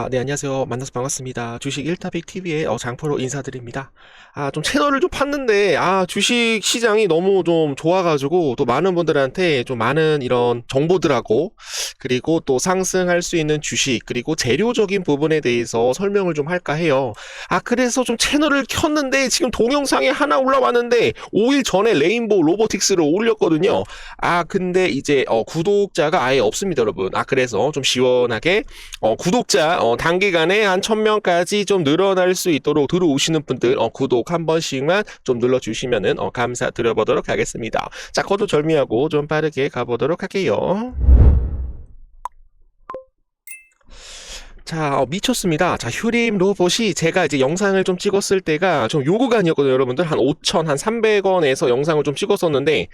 네, 안녕하세요. 만나서 반갑습니다. 주식 1타빅 TV의 장프로 인사드립니다. 좀 채널을 좀 팠는데, 주식 시장이 너무 좀 좋아가지고, 또 많은 분들한테 좀 많은 이런 정보들하고, 그리고 또 상승할 수 있는 주식, 그리고 재료적인 부분에 대해서 설명을 좀 할까 해요. 그래서 좀 채널을 켰는데, 지금 동영상에 하나 올라왔는데, 5일 전에 레인보우 로보틱스를 올렸거든요. 근데 이제, 구독자가 아예 없습니다, 여러분. 그래서 좀 시원하게, 구독자, 단기간에 한 1000명까지 좀 늘어날 수 있도록 들어오시는 분들 구독 한 번씩만 좀 눌러주시면은 감사드려보도록 하겠습니다. 자, 거두절미하고 좀 빠르게 가보도록 할게요. 자, 미쳤습니다. 자, 휴림 로봇이 제가 이제 영상을 좀 찍었을 때가 좀 요 구간이었거든요, 여러분들. 한 5천, 한 300원에서 영상을 좀 찍었었는데,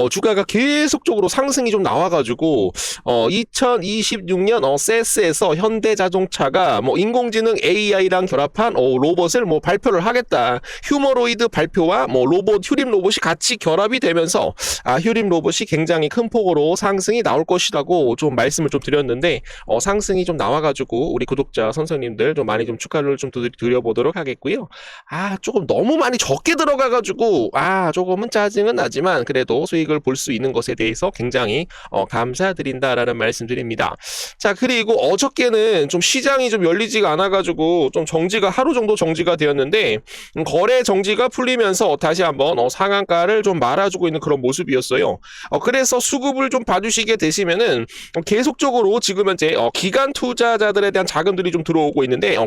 주가가 계속적으로 상승이 좀 나와가지고, 2026년, 세스에서 현대자동차가 뭐 인공지능 AI랑 결합한, 로봇을 뭐 발표를 하겠다. 휴머로이드 발표와 뭐 로봇, 휴림 로봇이 같이 결합이 되면서, 휴림 로봇이 굉장히 큰 폭으로 상승이 나올 것이라고 좀 말씀을 좀 드렸는데, 상승이 좀 나와가지고, 우리 구독자 선생님들 좀 많이 좀 축하를 좀 드려보도록 하겠고요. 조금 너무 많이 적게 들어가가지고 조금은 짜증은 나지만 그래도 수익을 볼 수 있는 것에 대해서 굉장히 감사드린다라는 말씀드립니다. 자, 그리고 어저께는 좀 시장이 좀 열리지가 않아가지고 좀 정지가 하루 정도 정지가 되었는데 거래 정지가 풀리면서 다시 한번 상한가를 좀 말아주고 있는 그런 모습이었어요. 그래서 수급을 좀 봐주시게 되시면은 계속적으로 지금 현재 기관 투자자들에 대한 자금들이 좀 들어오고 있는데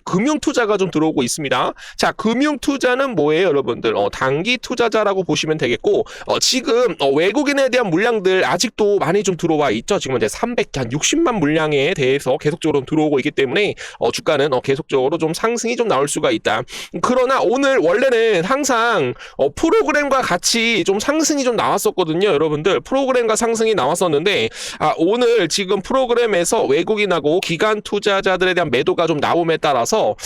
금융 투자가 좀 들어오고 있습니다. 자, 금융 투자는 뭐예요, 여러분들? 단기 투자자라고 보시면 되겠고 지금 외국인에 대한 물량들 아직도 많이 좀 들어와 있죠. 지금 이제 360만 물량에 대해서 계속적으로 들어오고 있기 때문에 주가는 계속적으로 좀 상승이 좀 나올 수가 있다. 그러나 오늘 원래는 항상 프로그램과 같이 좀 상승이 좀 나왔었거든요, 여러분들. 프로그램과 상승이 나왔었는데 오늘 지금 프로그램에서 외국인하고 기관 투자자들에 대한 매도가 좀 나옴에 따라서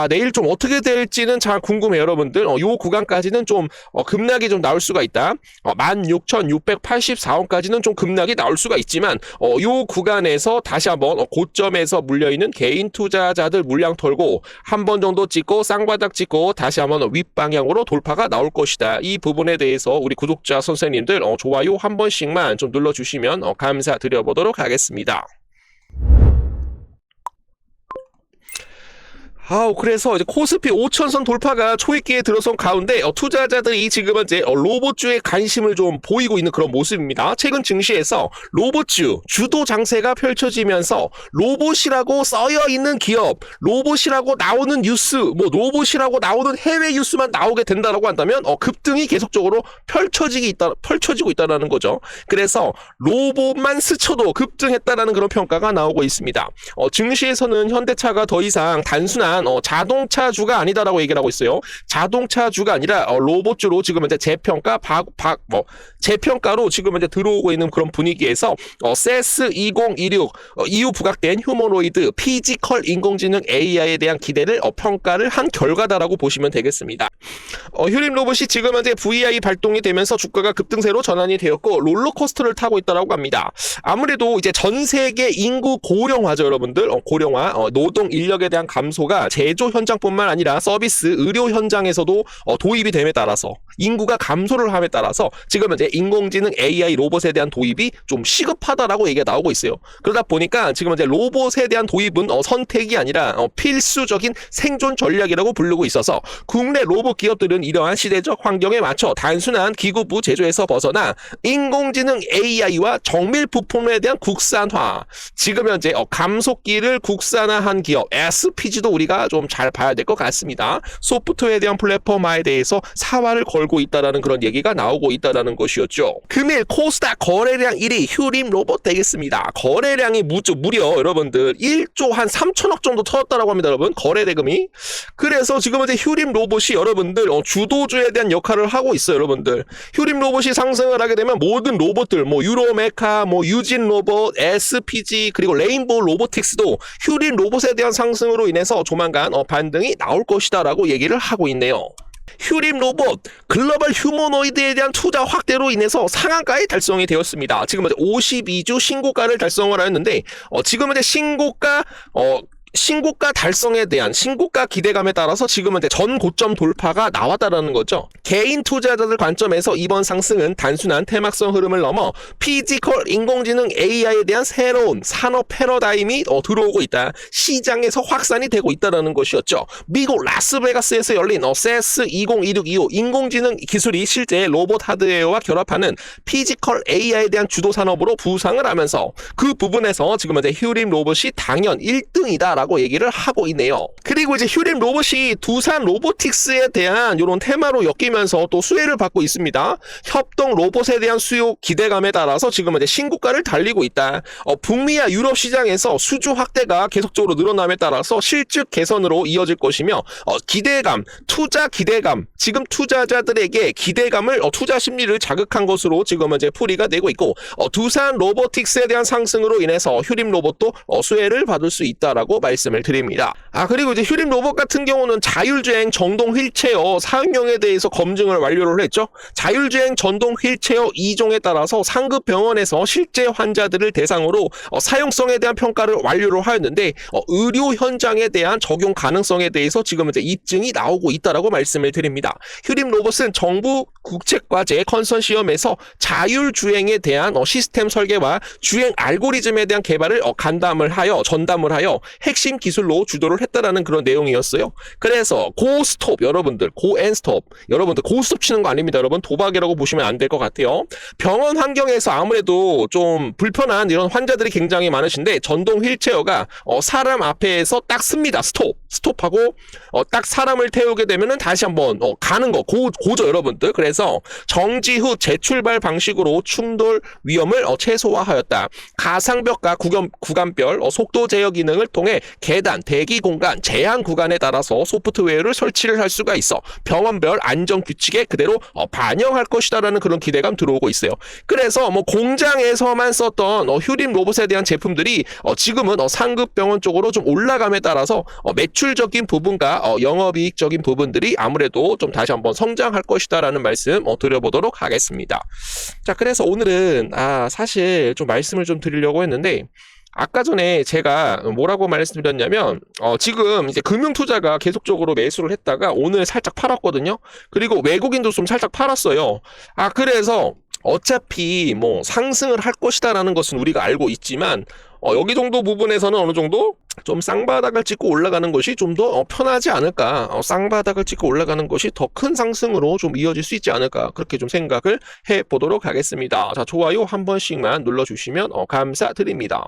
내일 좀 어떻게 될지는 잘 궁금해요, 여러분들. 요 구간까지는 좀 급락이 좀 나올 수가 있다. 16,684원까지는 좀 급락이 나올 수가 있지만 요 구간에서 다시 한번 고점에서 물려있는 개인 투자자들 물량 털고 한 번 정도 찍고 쌍바닥 찍고 다시 한번 윗방향으로 돌파가 나올 것이다. 이 부분에 대해서 우리 구독자 선생님들 좋아요 한 번씩만 좀 눌러주시면 감사드려보도록 하겠습니다. 그래서 이제 코스피 5천선 돌파가 초입기에 들어선 가운데 투자자들이 지금 현재 로봇주에 관심을 좀 보이고 있는 그런 모습입니다. 최근 증시에서 로봇주 주도 장세가 펼쳐지면서 로봇이라고 써여 있는 기업, 로봇이라고 나오는 뉴스, 뭐 로봇이라고 나오는 해외 뉴스만 나오게 된다라고 한다면 급등이 계속적으로 펼쳐지고 있다라는 거죠. 그래서 로봇만 스쳐도 급등했다라는 그런 평가가 나오고 있습니다. 증시에서는 현대차가 더 이상 단순한 자동차주가 아니다라고 얘기를 하고 있어요. 자동차주가 아니라 로봇주로 지금 현재 재평가로 지금 현재 들어오고 있는 그런 분위기에서 세스 2026 이후 부각된 휴머노이드 피지컬 인공지능 AI에 대한 기대를 평가를 한 결과다라고 보시면 되겠습니다. 휴림 로봇이 지금 현재 VI 발동이 되면서 주가가 급등세로 전환이 되었고 롤러코스터를 타고 있다라고 합니다. 아무래도 이제 전 세계 인구 고령화죠, 여러분들. 고령화, 노동 인력에 대한 감소가 제조 현장뿐만 아니라 서비스, 의료 현장에서도 도입이 됨에 따라서 인구가 감소를 함에 따라서 지금 현재 인공지능 AI 로봇에 대한 도입이 좀 시급하다라고 얘기가 나오고 있어요. 그러다 보니까 지금 현재 로봇에 대한 도입은 선택이 아니라 필수적인 생존 전략이라고 부르고 있어서 국내 로봇 기업들은 이러한 시대적 환경에 맞춰 단순한 기구부 제조에서 벗어나 인공지능 AI와 정밀 부품에 대한 국산화, 지금 현재 감속기를 국산화한 기업 SPG도 우리가 좀 잘 봐야 될 것 같습니다. 소프트웨어에 대한 플랫폼화에 대해서 사활을 걸고 있다라는 그런 얘기가 나오고 있다라는 것이었죠. 금일 코스닥 거래량 1위 휴림 로봇 되겠습니다. 거래량이 무려 여러분들 1조 한 3천억 정도 터졌다라고 합니다, 여러분. 거래 대금이. 그래서 지금 현재 휴림 로봇이 여러분들 주도주에 대한 역할을 하고 있어요, 여러분들. 휴림 로봇이 상승을 하게 되면 모든 로봇들, 뭐 유로메카, 뭐 유진 로봇, SPG 그리고 레인보우 로보틱스도 휴림 로봇에 대한 상승으로 인해서 조만간 반등이 나올 것이다라고 얘기를 하고 있네요. 휴림 로봇 글로벌 휴머노이드에 대한 투자 확대로 인해서 상한가에 달성이 되었습니다. 지금 52주 신고가를 달성을 하였는데 지금 현재 신고가 신고가 달성에 대한 신고가 기대감에 따라서 지금은 이제 전 고점 돌파가 나왔다라는 거죠. 개인 투자자들 관점에서 이번 상승은 단순한 테마성 흐름을 넘어 피지컬 인공지능 AI에 대한 새로운 산업 패러다임이 들어오고 있다. 시장에서 확산이 되고 있다는 것이었죠. 미국 라스베가스에서 열린 CES 202625 인공지능 기술이 실제 로봇 하드웨어와 결합하는 피지컬 AI에 대한 주도 산업으로 부상을 하면서 그 부분에서 지금은 이제 휴림 로봇이 당연 1등이다 라고 얘기를 하고 있네요. 그리고 이제 휴림 로봇이 두산 로보틱스에 대한 이런 테마로 엮이면서 또 수혜를 받고 있습니다. 협동 로봇에 대한 수요 기대감에 따라서 지금은 이제 신고가를 달리고 있다. 북미와 유럽 시장에서 수주 확대가 계속적으로 늘어남에 따라서 실적 개선으로 이어질 것이며 기대감, 투자 기대감, 지금 투자자들에게 기대감을 투자 심리를 자극한 것으로 지금은 이제 풀이가 되고 있고 두산 로보틱스에 대한 상승으로 인해서 휴림 로봇도 수혜를 받을 수 있다라고 말씀을 드립니다. 그리고 이제 휴림 로봇 같은 경우는 자율주행 전동 휠체어 사용량에 대해서 검증을 완료를 했죠. 자율주행 전동 휠체어 2종에 따라서 상급 병원에서 실제 환자들을 대상으로 사용성에 대한 평가를 완료를 하였는데 의료 현장에 대한 적용 가능성에 대해서 지금 이제 입증이 나오고 있다라고 말씀을 드립니다. 휴림 로봇은 정부 국책과제 컨소시엄에서 자율주행에 대한 시스템 설계와 주행 알고리즘에 대한 개발을 전담을 하여 핵심 기술로 주도를 했다라는 그런 내용이었어요. 그래서 고스톱 여러분들 고앤스톱 여러분들 고스톱 치는 거 아닙니다. 여러분 도박이라고 보시면 안 될 것 같아요. 병원 환경에서 아무래도 좀 불편한 이런 환자들이 굉장히 많으신데 전동 휠체어가 사람 앞에서 딱 씁니다. 스톱하고 딱 사람을 태우게 되면은 다시 한번 가는 거 고죠 여러분들. 그래서 정지 후 재출발 방식으로 충돌 위험을 최소화하였다. 가상벽과 구간별 속도 제어 기능을 통해 계단, 대기 공간, 제한 구간에 따라서 소프트웨어를 설치를 할 수가 있어 병원별 안전 규칙에 그대로 반영할 것이다라는 그런 기대감 들어오고 있어요. 그래서 공장에서만 썼던 휴림 로봇에 대한 제품들이 지금은 상급 병원 쪽으로 좀 올라감에 따라서 매출적인 부분과 영업이익적인 부분들이 아무래도 좀 다시 한번 성장할 것이다라는 말씀 드려보도록 하겠습니다. 자, 그래서 오늘은 사실 좀 말씀을 좀 드리려고 했는데 아까 전에 제가 뭐라고 말씀드렸냐면 지금 이제 금융투자가 계속적으로 매수를 했다가 오늘 살짝 팔았거든요. 그리고 외국인도 좀 살짝 팔았어요. 그래서 어차피 상승을 할 것이다라는 것은 우리가 알고 있지만 여기 정도 부분에서는 어느 정도 좀 쌍바닥을 찍고 올라가는 것이 좀 더 편하지 않을까. 쌍바닥을 찍고 올라가는 것이 더 큰 상승으로 좀 이어질 수 있지 않을까. 그렇게 좀 생각을 해보도록 하겠습니다. 자, 좋아요 한 번씩만 눌러주시면 감사드립니다.